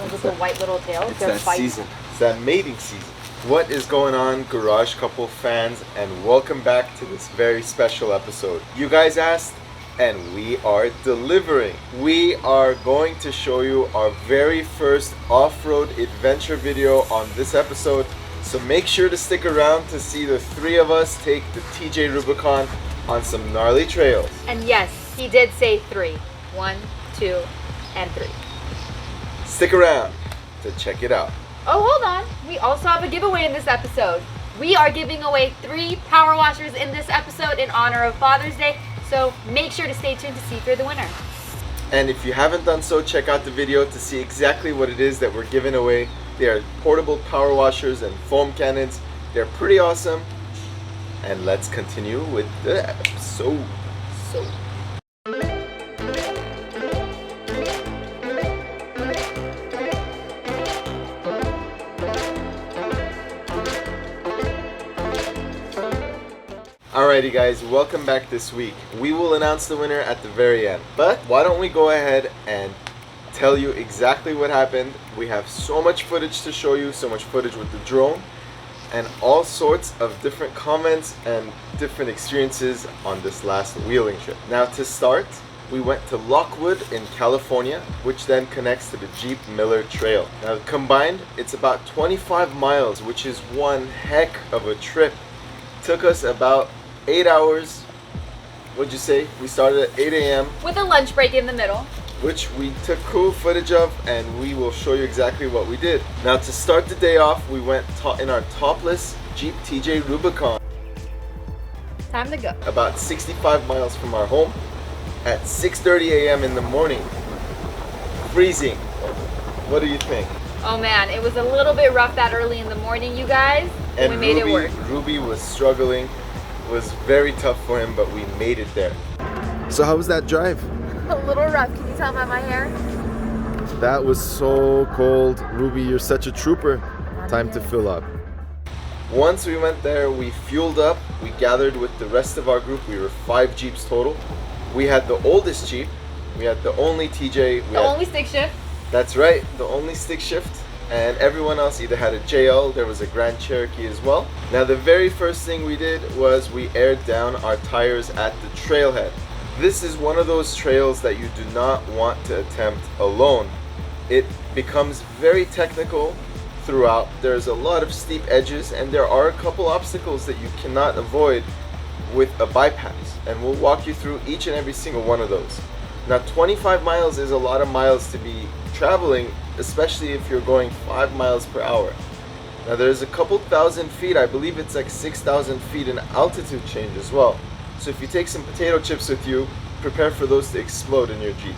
Ones with the white little tails. It's that season. It's that mating season. What is going on, Garage Couple fans, and welcome back to this very special episode. You guys asked, and we are delivering. We are going to show you our very first off-road adventure video on this episode. So make sure to stick around to see the three of us take the TJ Rubicon on some gnarly trails. And yes, he did say 3. 1, 2, and 3. Stick around to check it out. Oh, hold on. We also have a giveaway in this episode. We are giving away 3 power washers in this episode in honor of Father's Day. So make sure to stay tuned to see if you're the winner. And if you haven't done so, check out the video to see exactly what it is that we're giving away. They are portable power washers and foam cannons. They're pretty awesome. And let's continue with the episode. Alrighty guys, welcome back this week. We will announce the winner at the very end. But why don't we go ahead and tell you exactly what happened. We have so much footage to show you, so much footage with the drone, and all sorts of different comments and different experiences on this last wheeling trip. Now to start, we went to Lockwood in California, which then connects to the Jeep Miller Trail. Now combined, it's about 25 miles, which is one heck of a trip. Took us about 8 hours. What'd you say? We started at 8 a.m. with a lunch break in the middle, which we took cool footage of, and we will show you exactly what we did. Now to start the day off, we went in our topless Jeep TJ Rubicon. Time to go. About 65 miles from our home at 6:30 a.m. in the morning. Freezing. What do you think? Oh man, it was a little bit rough that early in the morning, you guys. And we made it work. Ruby was struggling. It was very tough for him, but we made it there. So how was that drive? A little rough. Can you tell by my hair? That was so cold. Ruby, you're such a trooper. Time to fill up. Once we went there, we fueled up. We gathered with the rest of our group. We were 5 Jeeps total. We had the oldest Jeep. We had the only TJ. Only stick shift. That's right, the only stick shift. And everyone else either had a JL, there was a Grand Cherokee as well. Now the very first thing we did was we aired down our tires at the trailhead. This is one of those trails that you do not want to attempt alone. It becomes very technical throughout. There's a lot of steep edges, and there are a couple obstacles that you cannot avoid with a bypass. And we'll walk you through each and every single one of those. Now 25 miles is a lot of miles to be traveling, especially if you're going 5 miles per hour. Now there's a couple thousand feet, I believe it's like 6,000 feet in altitude change as well. So if you take some potato chips with you, prepare for those to explode in your Jeep.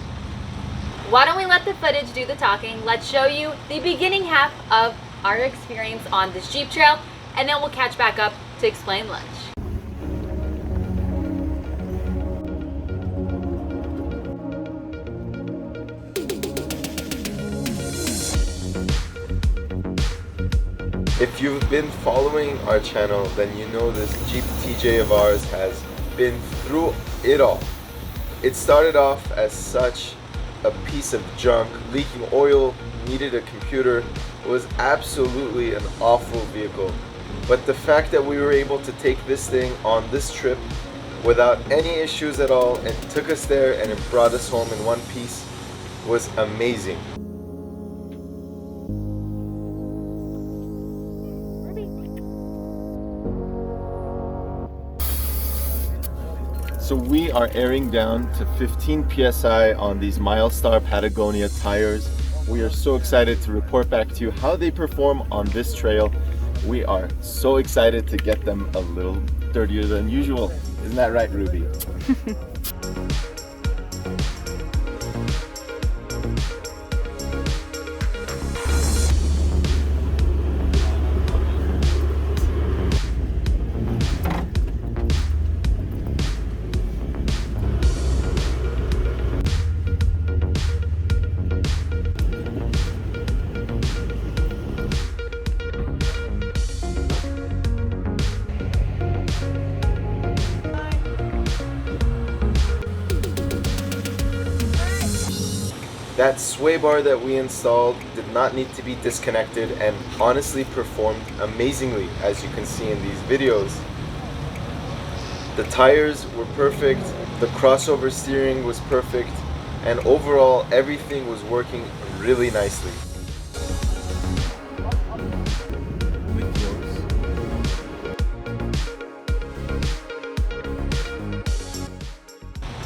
Why don't we let the footage do the talking? Let's show you the beginning half of our experience on this Jeep trail, and then we'll catch back up to explain lunch. If you've been following our channel, then you know this Jeep TJ of ours has been through it all. It started off as such a piece of junk, leaking oil, needed a computer. It was absolutely an awful vehicle. But the fact that we were able to take this thing on this trip without any issues at all, and it took us there and it brought us home in one piece, was amazing. So we are airing down to 15 PSI on these Milestar Patagonia tires. We are so excited to report back to you how they perform on this trail. We are so excited to get them a little dirtier than usual. Isn't that right, Ruby? That sway bar that we installed did not need to be disconnected and honestly performed amazingly, as you can see in these videos. The tires were perfect, the crossover steering was perfect, and overall everything was working really nicely.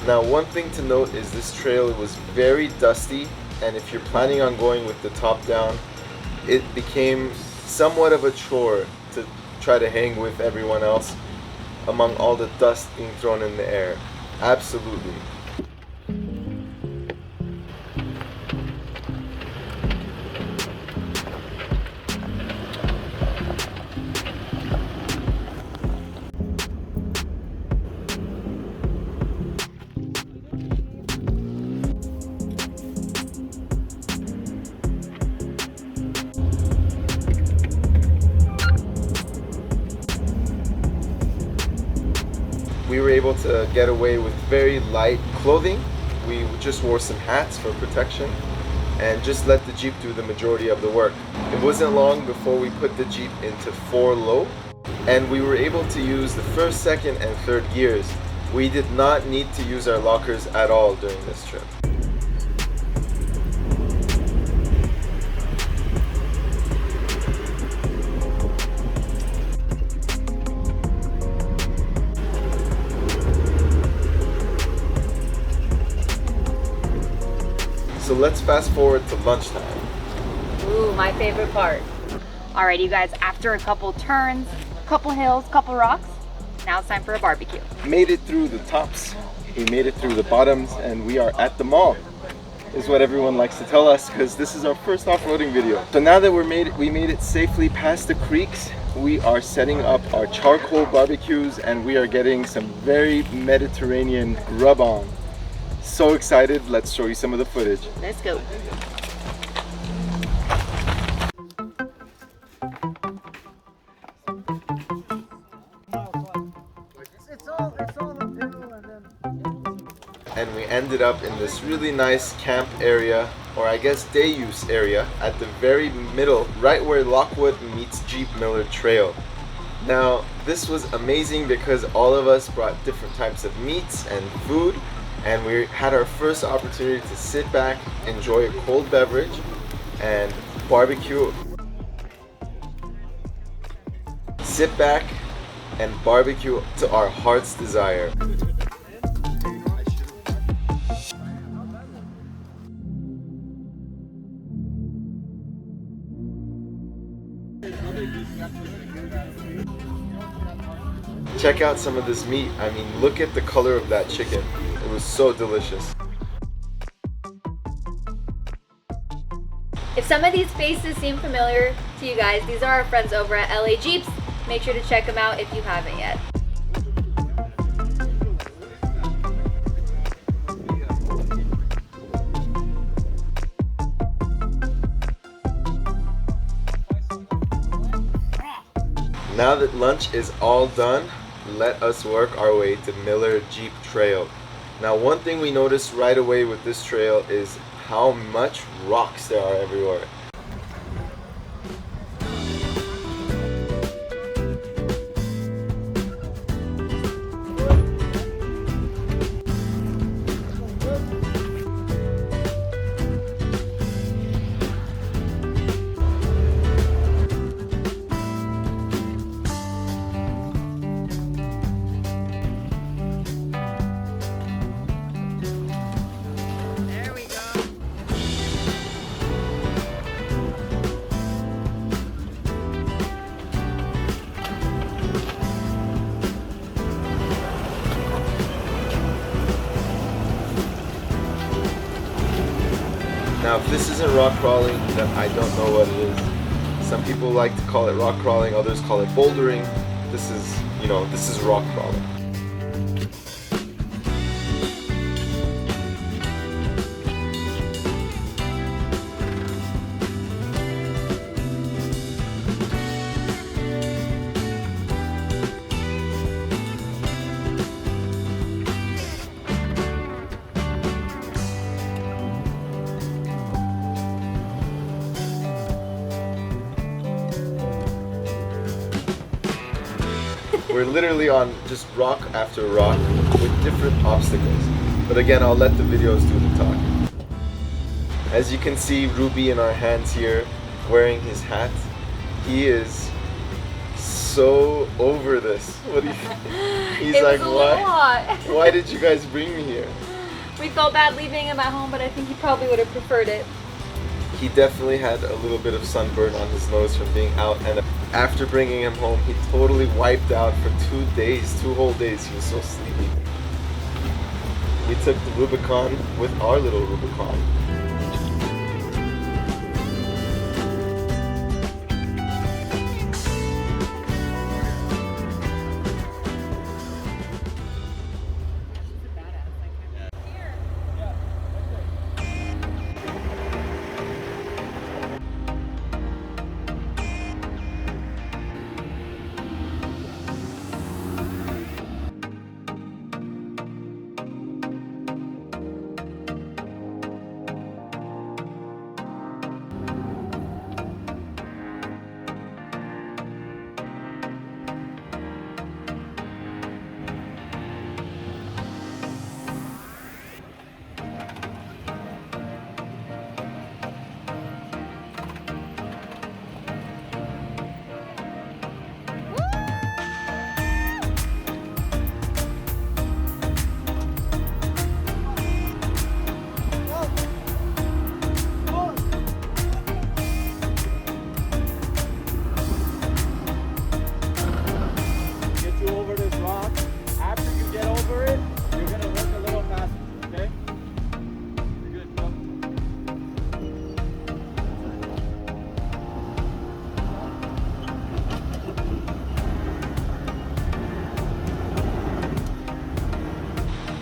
Now, one thing to note is this trail was very dusty, and if you're planning on going with the top down, it became somewhat of a chore to try to hang with everyone else among all the dust being thrown in the air. Absolutely. We were able to get away with very light clothing. We just wore some hats for protection and just let the Jeep do the majority of the work. It wasn't long before we put the Jeep into 4 low, and we were able to use the first, second, and third gears. We did not need to use our lockers at all during this trip. So let's fast forward to lunchtime. Ooh, my favorite part. Alright, you guys, after a couple turns, couple hills, couple rocks, now it's time for a barbecue. Made it through the tops, we made it through the bottoms, and we are at the mall, is what everyone likes to tell us, because this is our first off-roading video. So now that we made it safely past the creeks, we are setting up our charcoal barbecues, and we are getting some very Mediterranean grub on. So excited, let's show you some of the footage. Let's go. And we ended up in this really nice camp area, or I guess day use area, at the very middle, right where Lockwood meets Jeep Miller Trail. Now, this was amazing because all of us brought different types of meats and food, and we had our first opportunity to sit back, enjoy a cold beverage, and barbecue. Sit back and barbecue to our heart's desire. Check out some of this meat. I mean, look at the color of that chicken. It was so delicious. If some of these faces seem familiar to you guys, these are our friends over at LA Jeeps. Make sure to check them out if you haven't yet. Now that lunch is all done, let us work our way to Miller Jeep Trail. Now, one thing we noticed right away with this trail is how much rocks there are everywhere. Now, if this isn't rock crawling, then I don't know what it is. Some people like to call it rock crawling, others call it bouldering. This is, this is rock crawling. We're literally on just rock after rock with different obstacles. But again, I'll let the videos do the talk. As you can see, Ruby in our hands here, wearing his hat. He is so over this. What do you He's It like, was a little hot. why did you guys bring me here? We felt bad leaving him at home, but I think he probably would have preferred it. He definitely had a little bit of sunburn on his nose from being out, and after bringing him home, he totally wiped out for 2 days, 2 whole days. He was so sleepy. We took the Rubicon with our little Rubicon.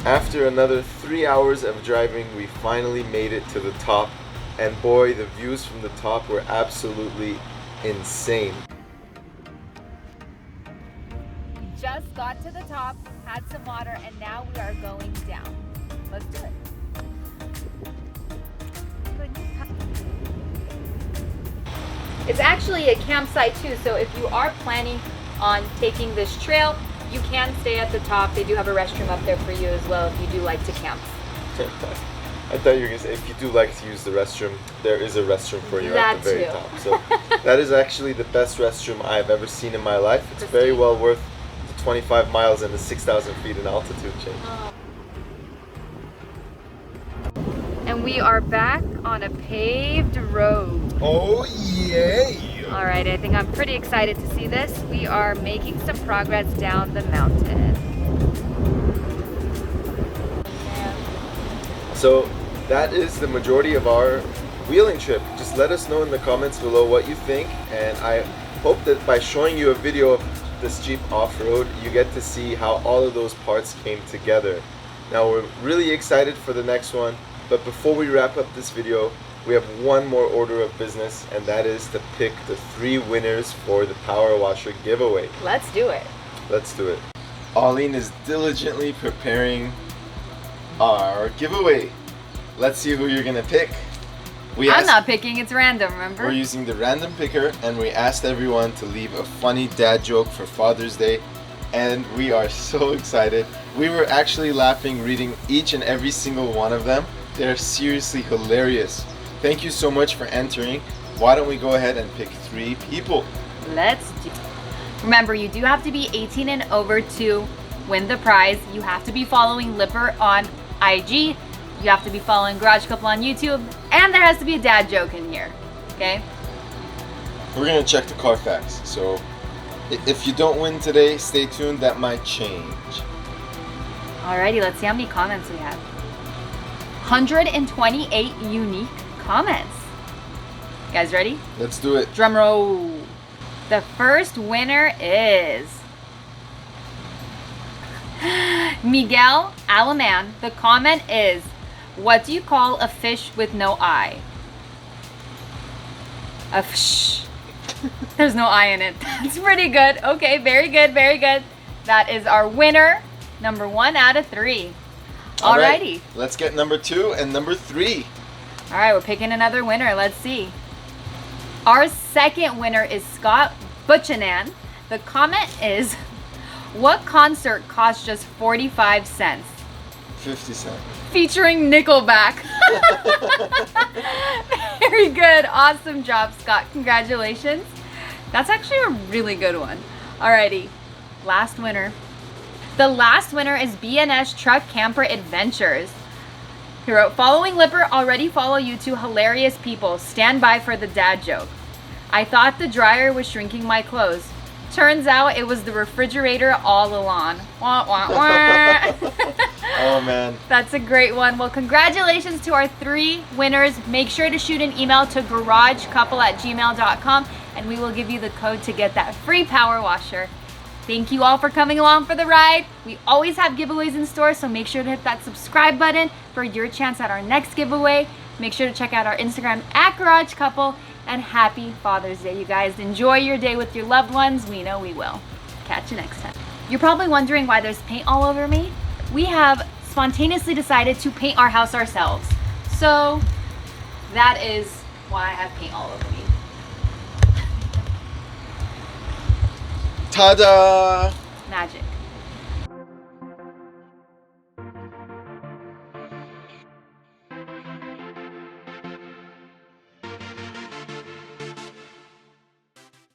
After another 3 hours of driving, we finally made it to the top, and boy, the views from the top were absolutely insane. We just got to the top, had some water, and now we are going down. Let's do it. It's actually a campsite too, so if you are planning on taking this trail, you can stay at the top. They do have a restroom up there for you as well if you do like to camp. I thought you were going to say, if you do like to use the restroom, there is a restroom for you at the very too. top. So that is actually the best restroom I've ever seen in my life. It's very well worth the 25 miles and the 6,000 feet in altitude change. And we are back on a paved road. Oh yeah! All right, I think I'm pretty excited to see this. We are making some progress down the mountain. So that is the majority of our wheeling trip. Just let us know in the comments below what you think, and I hope that by showing you a video of this Jeep off-road, you get to see how all of those parts came together. Now we're really excited for the next one, but before we wrap up this video, we have one more order of business, and that is to pick the 3 winners for the Powerwasher giveaway. Let's do it. Let's do it. Arlene is diligently preparing our giveaway. Let's see who you're gonna pick. I'm not picking, it's random, remember? We're using the random picker, and we asked everyone to leave a funny dad joke for Father's Day, and we are so excited. We were actually laughing reading each and every single one of them. They're seriously hilarious. Thank you so much for entering. Why don't we go ahead and pick 3 people? Let's do it. Remember, you do have to be 18 and over to win the prize. You have to be following Lipper on IG. You have to be following Garage Couple on YouTube. And there has to be a dad joke in here. Okay? We're gonna check the Carfax. So if you don't win today, stay tuned. That might change. Alrighty, let's see how many comments we have. 128 unique comments. You guys ready? Let's do it. Drum roll. The first winner is Miguel Alaman. The comment is, what do you call a fish with no eye? A fish. There's no eye in it. That's pretty good. Okay, very good, very good. That is our winner. Number 1 out of 3. Alrighty. Right, let's get number 2 and number 3. All right, we're picking another winner. Let's see. Our second winner is Scott Butchanan. The comment is, What concert cost just 45 cents? 50 cents. Featuring Nickelback. Very good. Awesome job, Scott. Congratulations. That's actually a really good one. Alrighty, last winner. The last winner is B&S Truck Camper Adventures. He wrote, following Lipper, already follow you two hilarious people. Stand by for the dad joke. I thought the dryer was shrinking my clothes. Turns out it was the refrigerator all along. Wah, wah, wah. Oh man. That's a great one. Well, congratulations to our 3 winners. Make sure to shoot an email to garagecouple@gmail.com and we will give you the code to get that free power washer. Thank you all for coming along for the ride. We always have giveaways in store, so make sure to hit that subscribe button for your chance at our next giveaway. Make sure to check out our Instagram @GarageCouple, and happy Father's Day, you guys. Enjoy your day with your loved ones. We know we will. Catch you next time. You're probably wondering why there's paint all over me. We have spontaneously decided to paint our house ourselves. So that is why I have paint all over me. Ta-da! Magic.